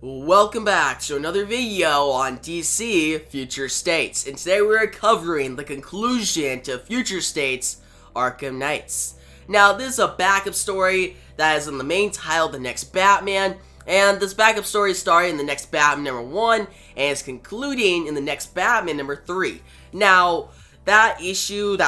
Welcome back to another video on DC Future States, and today we're covering the conclusion to Future States Arkham Knights. Now, this is a backup story that is in the main title, The Next Batman, and this backup story is starting in The Next Batman number 1, and is concluding in The Next Batman number 3. Now, that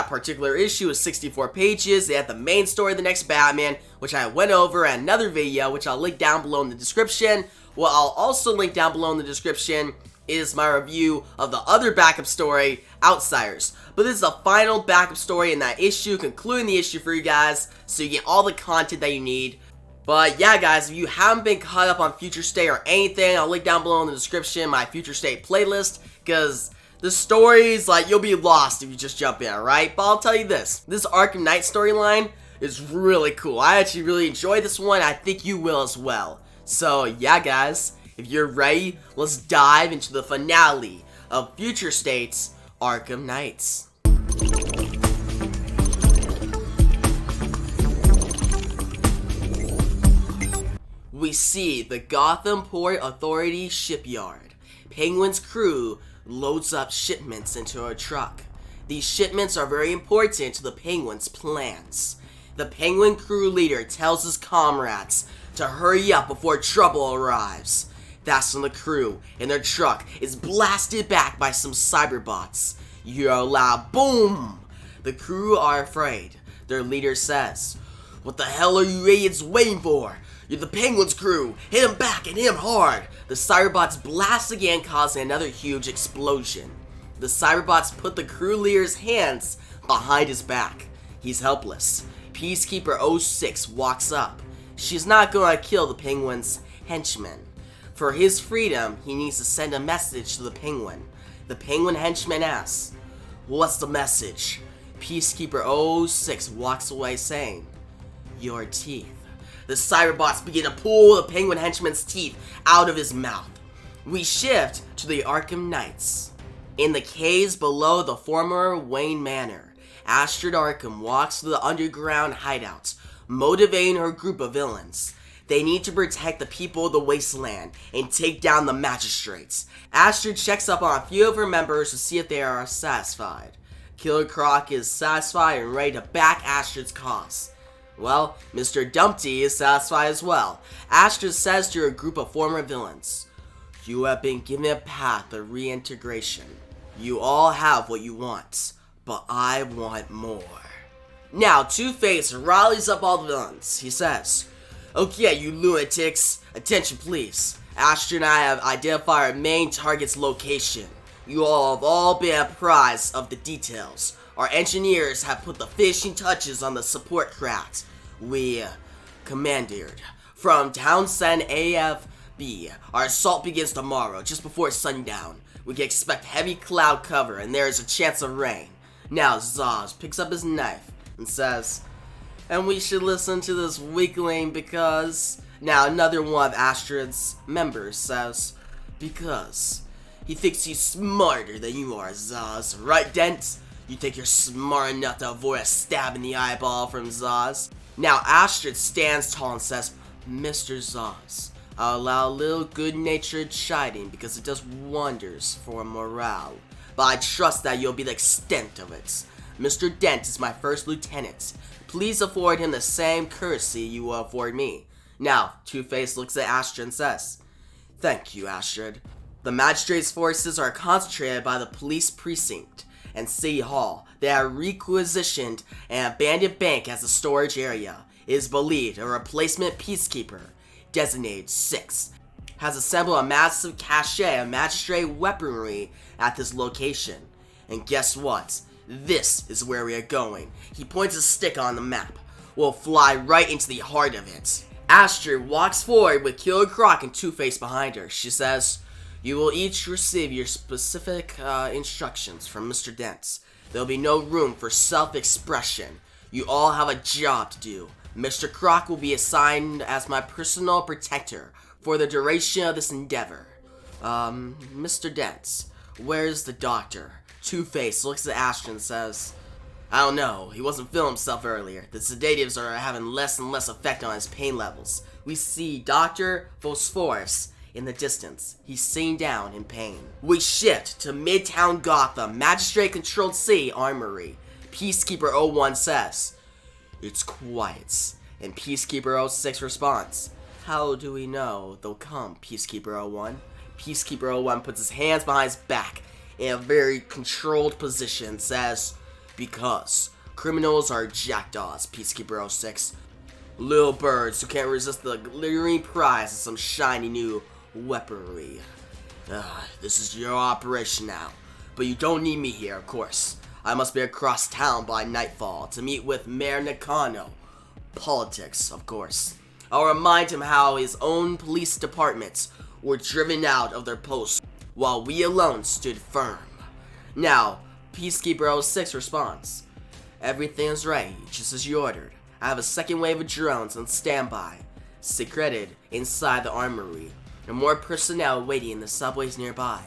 particular issue is 64 pages. They had the main story of The Next Batman, which I went over in another video, which I'll link down below in the description. What I'll also link down below in the description is my review of the other backup story, Outsiders. But this is the final backup story in that issue, concluding the issue for you guys, so you get all the content that you need. But yeah, guys, if you haven't been caught up on Future State or anything, I'll link down below in the description my Future State playlist, because the stories, you'll be lost if you just jump in, alright? But I'll tell you this Arkham Knight storyline is really cool. I actually really enjoyed this one. I think you will as well. So yeah, guys, if you're ready, let's dive into the finale of Future State's Arkham Knights. We see the Gotham Port Authority shipyard. Penguin's crew loads up shipments into a truck. These shipments are very important to the Penguin's plans. The Penguin crew leader tells his comrades to hurry up before trouble arrives. That's when the crew in their truck is blasted back by some cyberbots. You hear a loud boom. The crew are afraid. Their leader says, "What the hell are you idiots waiting for? You're the Penguin's crew. Hit him back and hit him hard." The cyberbots blast again, causing another huge explosion. The cyberbots put the crew leader's hands behind his back. He's helpless. Peacekeeper 06 walks up. She's not gonna kill the Penguin's henchman. For his freedom, he needs to send a message to the Penguin. The Penguin henchman asks, "What's the message?" Peacekeeper 06 walks away saying, "Your teeth." The cyberbots begin to pull the Penguin henchman's teeth out of his mouth. We shift to the Arkham Knights. In the caves below the former Wayne Manor, Astrid Arkham walks to the underground hideout, motivating her group of villains. They need to protect the people of the wasteland and take down the magistrates. Astrid checks up on a few of her members to see if they are satisfied. Killer Croc is satisfied and ready to back Astrid's cause. Well, Mr. Dumpty is satisfied as well. Astrid says to her group of former villains, "You have been given a path of reintegration. You all have what you want, but I want more." Now, Two-Face rallies up all the villains. He says, "Okay, you lunatics, attention please. Astrid and I have identified our main target's location. You all have all been apprised of the details. Our engineers have put the finishing touches on the support craft. We commandeered from Townsend AFB. Our assault begins tomorrow, just before sundown. We can expect heavy cloud cover, and there is a chance of rain." Now Zaz picks up his knife and says, "And we should listen to this weakling because..." Now another one of Astrid's members says, "Because he thinks he's smarter than you are, Zaz. Right, Dent? You think you're smart enough to avoid a stab in the eyeball from Zaz?" Now Astrid stands tall and says, "Mr. Zaz, I'll allow a little good-natured chiding because it does wonders for morale. But I trust that you'll be the extent of it. Mr. Dent is my first lieutenant. Please afford him the same courtesy you will afford me." Now, Two-Face looks at Astrid and says, "Thank you, Astrid." The magistrate's forces are concentrated by the police precinct and City Hall. They have requisitioned an abandoned bank as a storage area. It is believed a replacement Peacekeeper, designated 6, has assembled a massive cache of magistrate weaponry at this location. And guess what? This is where we are going. He points a stick on the map. We'll fly right into the heart of it. Astrid walks forward with Killer Croc and Two-Face behind her. She says, "You will each receive your specific instructions from Mr. Dent. There'll be no room for self-expression. You all have a job to do. Mr. Croc will be assigned as my personal protector for the duration of this endeavor. Mr. Dent, where's the doctor?" Two-Face looks at Astrid and says, "I don't know. He wasn't feeling himself earlier. The sedatives are having less and less effect on his pain levels." We see Dr. Phosphorus In the distance, he's sitting down in pain. We shift to Midtown Gotham, Magistrate-controlled city armory. Peacekeeper 01 says, "It's quiet." And Peacekeeper 06 responds, "How do we know they'll come, Peacekeeper 01? Peacekeeper 01 puts his hands behind his back in a very controlled position, says, "Because criminals are jackdaws, Peacekeeper 06. Little birds who can't resist the glittering prize of some shiny new weaponry. This is your operation now, but you don't need me here, of course. I must be across town by nightfall to meet with Mayor Nakano. Politics, of course. I'll remind him how his own police departments were driven out of their posts while we alone stood firm." Now, Peacekeeper 06 responds, "Everything is ready, just as you ordered. I have a second wave of drones on standby, secreted inside the armory, and more personnel waiting in the subways nearby.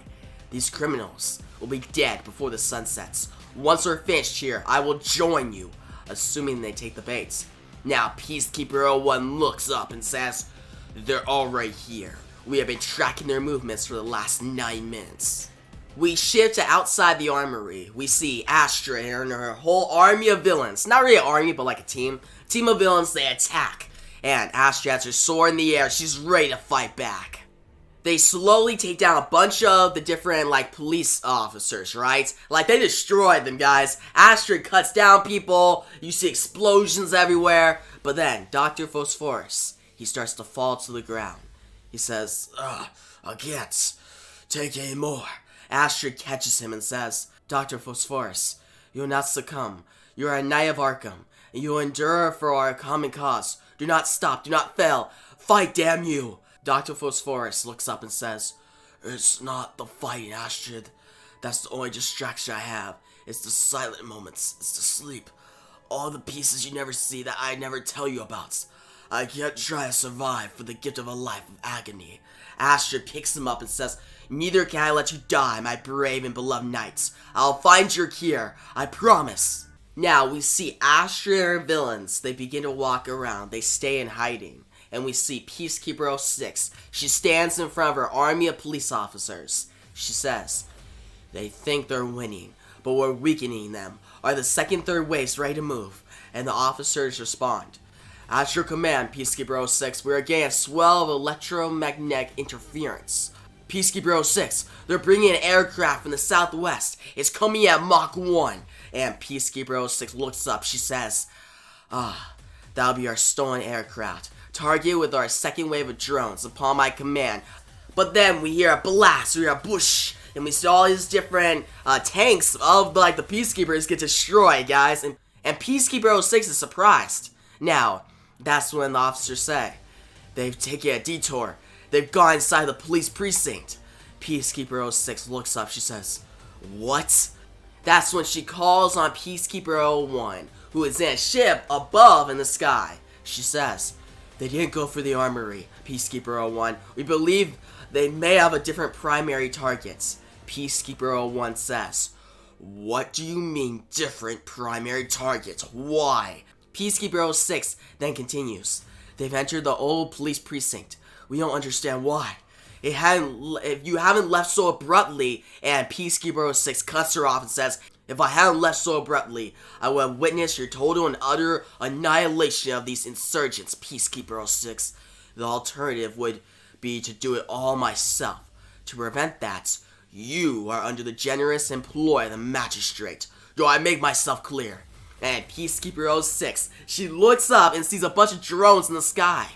These criminals will be dead before the sun sets. Once we're finished here, I will join you, assuming they take the bait." Now, Peacekeeper 01 looks up and says, "They're all right here. We have been tracking their movements for the last 9 minutes." We shift to outside the armory. We see Astra and her whole army of villains. Not really an army, but like a team. Team of villains, they attack. And Astra has her sword in the air. She's ready to fight back. They slowly take down a bunch of the different, police officers, right? They destroyed them, guys. Astra cuts down people. You see explosions everywhere. But then, Dr. Phosphorus, he starts to fall to the ground. He says, "I can't take any more." Astra catches him and says, "Dr. Phosphorus, you will not succumb. You are a knight of Arkham, and you will endure for our common cause. Do not stop, do not fail. Fight, damn you." Dr. Phosphorus looks up and says, "It's not the fighting, Astrid. That's the only distraction I have. It's the silent moments. It's the sleep. All the pieces you never see that I never tell you about. I can't try to survive for the gift of a life of agony." Astra picks him up and says, "Neither can I let you die, my brave and beloved knights. I'll find your cure, I promise." Now we see Astra and her villains. They begin to walk around. They stay in hiding. And we see Peacekeeper 06. She stands in front of her army of police officers. She says, "They think they're winning, but we're weakening them. Are the second, third waves ready to move?" And the officers respond, "At your command, Peacekeeper 06, we are getting a swell of electromagnetic interference." Peacekeeper 06, "They're bringing an aircraft from the southwest. It's coming at Mach 1. And Peacekeeper 06 looks up. She says, "That'll be our stolen aircraft. Target with our second wave of drones upon my command." But then we hear a blast, we hear a bush, and we see all these different tanks of the Peacekeepers get destroyed, guys. And Peacekeeper 06 is surprised. Now, that's when the officers say, "They've taken a detour. They've gone inside the police precinct." Peacekeeper 06 looks up. She says, "What?" That's when she calls on Peacekeeper 01, who is in a ship above in the sky. She says, "They didn't go for the armory, Peacekeeper 01. We believe they may have a different primary target." Peacekeeper 01 says, "What do you mean different primary targets? Why?" Peacekeeper 06 then continues, "They've entered the old police precinct. We don't understand why. If you haven't left so abruptly," and Peacekeeper 06 cuts her off and says, "If I hadn't left so abruptly, I would have witnessed your total and utter annihilation of these insurgents, Peacekeeper 06. The alternative would be to do it all myself. To prevent that, you are under the generous employ of the magistrate. Do I make myself clear?" And Peacekeeper 06, she looks up and sees a bunch of drones in the sky.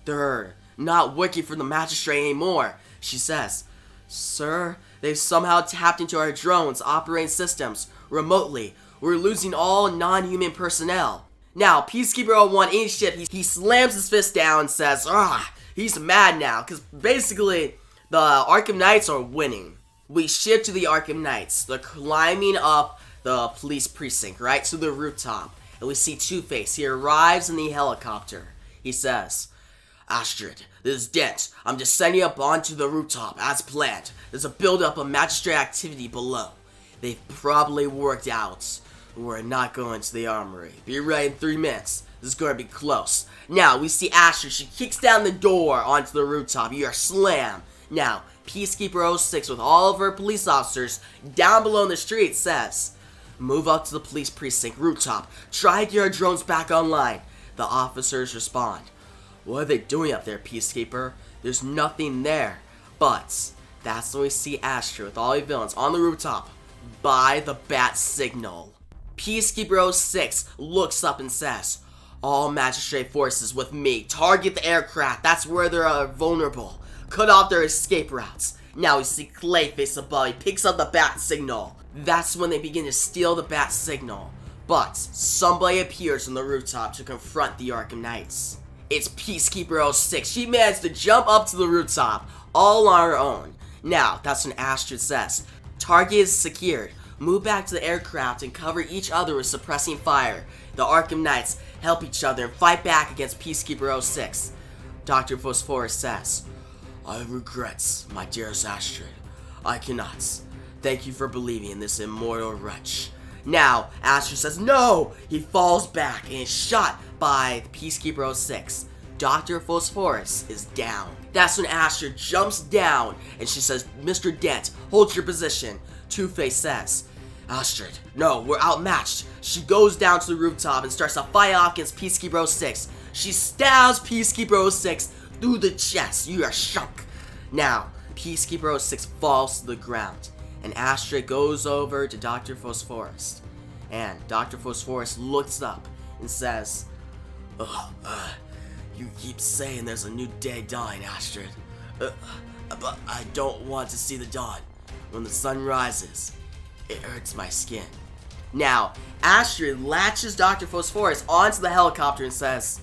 They're not working for the magistrate anymore. She says, "Sir, they've somehow tapped into our drones' operating systems remotely. We're losing all non-human personnel." Now, Peacekeeper 01 in his ship, he slams his fist down and says, he's mad now, because basically, the Arkham Knights are winning. We shift to the Arkham Knights. They're climbing up the police precinct, right, to the rooftop. And we see Two-Face. He arrives in the helicopter. He says, "Astrid, this is Dent. I'm descending up onto the rooftop, as planned. There's a buildup of magistrate activity below. They've probably worked out. We're not going to the armory. Be ready in 3 minutes. This is going to be close." Now, we see Astrid. She kicks down the door onto the rooftop. You hear slam. Now, Peacekeeper 06 with all of her police officers down below in the street says, "Move up to the police precinct rooftop. Try to get our drones back online." The officers respond, "What are they doing up there, Peacekeeper? There's nothing there." But that's when we see Astrid with all the villains on the rooftop by the bat signal. Peacekeeper 06 looks up and says, "All magistrate forces with me. Target the aircraft. That's where they're vulnerable. Cut off their escape routes." Now we see Clayface above. He picks up the bat signal. That's when they begin to steal the bat signal. But somebody appears on the rooftop to confront the Arkham Knights. It's Peacekeeper 06. She managed to jump up to the rooftop all on her own. Now, that's when Astrid says, "Target is secured. Move back to the aircraft and cover each other with suppressing fire. The Arkham Knights help each other and fight back against Peacekeeper 06. Dr. Phosphorus says, "I have regrets, my dearest Astrid. I cannot. Thank you for believing in this immortal wretch." Now, Astrid says, "No!" He falls back and is shot by Peacekeeper 06. Dr. Phosphorus is down. That's when Astrid jumps down and she says, "Mr. Dent, hold your position." Two-Face says, "Astrid, no, we're outmatched." She goes down to the rooftop and starts to fight off against Peacekeeper 06. She stabs Peacekeeper 06 through the chest. "You are shrunk." Now, Peacekeeper 06 falls to the ground, and Astrid goes over to Dr. Phosphorus. And Dr. Phosphorus looks up and says, "You keep saying there's a new day dawning, Astrid. But I don't want to see the dawn. When the sun rises, it hurts my skin." Now, Astrid latches Dr. Phosphorus onto the helicopter and says,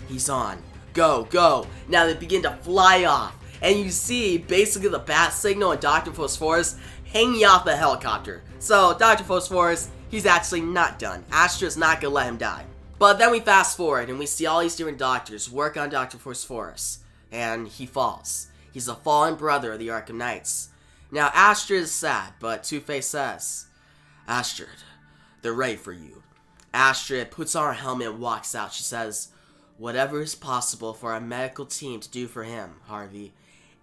"He's on. Go, go." Now they begin to fly off, and you see basically the bat signal and Dr. Phosphorus hanging off the helicopter. So Dr. Phosphorus, he's actually not done. Astrid's not gonna let him die. But then we fast forward and we see all these different doctors work on Dr. Phosphorus, and he falls. He's a fallen brother of the Arkham Knights. Now Astrid is sad, but Two-Face says, "Astrid, they're ready for you." Astrid puts on her helmet and walks out. She says, "Whatever is possible for our medical team to do for him, Harvey.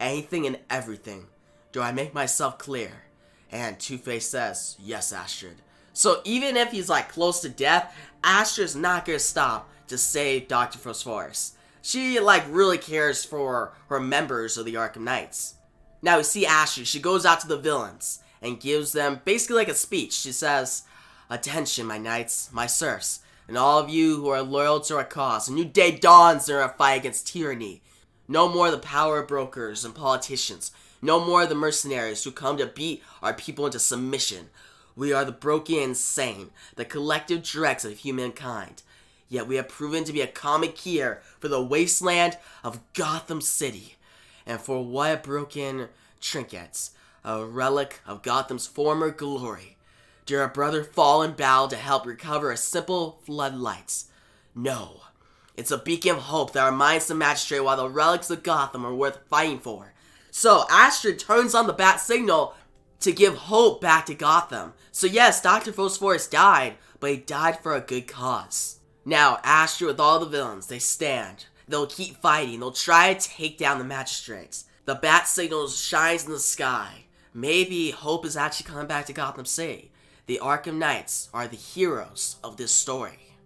Anything and everything. Do I make myself clear?" And Two-Face says, "Yes, Astrid." So even if he's like close to death, Astrid's not gonna stop to save Dr. Phosphorus. She like really cares for her members of the Arkham Knights. Now we see Astrid. She goes out to the villains and gives them basically like a speech. She says, "Attention, my knights, my serfs, and all of you who are loyal to our cause. A new day dawns in our fight against tyranny. No more the power brokers and politicians. No more the mercenaries who come to beat our people into submission. We are the broken and insane, the collective dregs of humankind. Yet we have proven to be a common cure for the wasteland of Gotham City. And for what a broken trinket, a relic of Gotham's former glory. Did our brother fall in battle to help recover a simple floodlight? No. It's a beacon of hope that reminds the magistrate why the relics of Gotham are worth fighting for." So Astrid turns on the bat signal to give hope back to Gotham. So yes, Dr. Phosphorus died, but he died for a good cause. Now, Astrid with all the villains, they stand. They'll keep fighting. They'll try to take down the magistrates. The bat signal shines in the sky. Maybe hope is actually coming back to Gotham City. The Arkham Knights are the heroes of this story.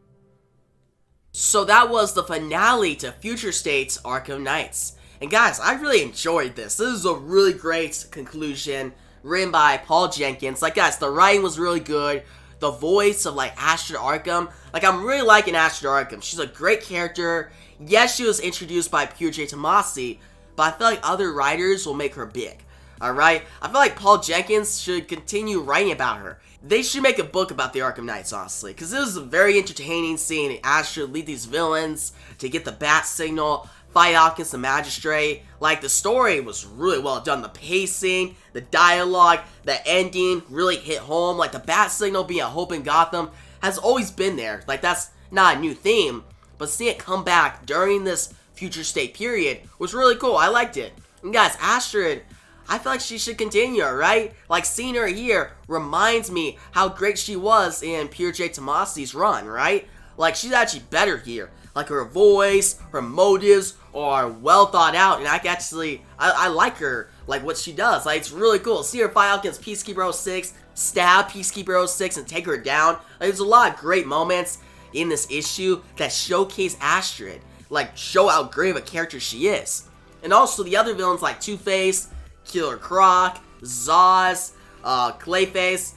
So that was the finale to Future State's Arkham Knights. And guys, I really enjoyed this. This is a really great conclusion, written by Paul Jenkins. Like guys, the writing was really good. The voice of like Astrid Arkham, like I'm really liking Astrid Arkham. She's a great character. Yes, she was introduced by P.J. Tomasi, but I feel like other writers will make her big. Alright? I feel like Paul Jenkins should continue writing about her. They should make a book about the Arkham Knights, honestly, because it was very entertaining seeing Astrid lead these villains to get the bat signal, fight off against the magistrate. Like, the story was really well done. The pacing, the dialogue, the ending really hit home. Like, the bat signal being a hope in Gotham has always been there. Like, that's not a new theme, but seeing it come back during this Future State period was really cool. I liked it. And guys, Astrid, I feel like she should continue, right? Like, seeing her here reminds me how great she was in P.J. Tomasi's run, right? Like, she's actually better here. Like her voice, her motives are well thought out, and I like her, like what she does. Like, it's really cool. See her fight out against Peacekeeper 06, stab Peacekeeper 06 and take her down. Like, there's a lot of great moments in this issue that showcase Astrid, like show how great of a character she is. And also the other villains like Two-Face, Killer Croc, Zaz, Clayface,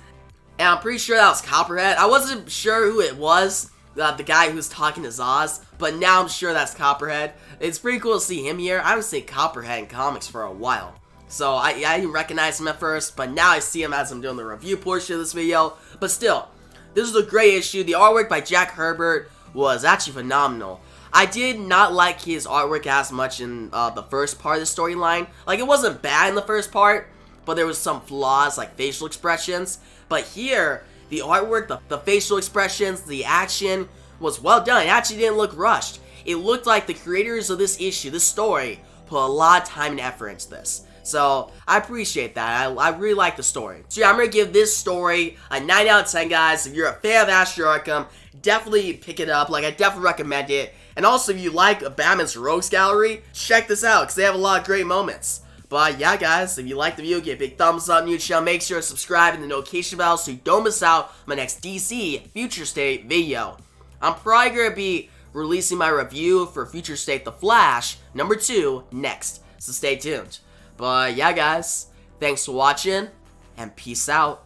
and I'm pretty sure that was Copperhead. I wasn't sure who it was, the guy who's talking to Zaz, but now I'm sure that's Copperhead. It's pretty cool to see him here. I haven't seen Copperhead in comics for a while, so I didn't recognize him at first, but now I see him as I'm doing the review portion of this video. But still, this is a great issue. The artwork by Jack Herbert was actually phenomenal. I did not like his artwork as much in the first part of the storyline. Like, it wasn't bad in the first part, but there was some flaws like facial expressions. But here, the artwork, the facial expressions, the action was well done. It actually didn't look rushed. It looked like the creators of this issue, this story, put a lot of time and effort into this. So, I appreciate that. I really like the story. So yeah, I'm going to give this story a 9 out of 10, guys. If you're a fan of Astrid Arkham, definitely pick it up. Like, I definitely recommend it. And also, if you like Batman's Rogues Gallery, check this out, because they have a lot of great moments. But yeah, guys, if you like the video, give a big thumbs up, new channel, make sure to subscribe and the notification bell so you don't miss out on my next DC Future State video. I'm probably going to be releasing my review for Future State The Flash #2 next, so stay tuned. But yeah, guys, thanks for watching, and peace out.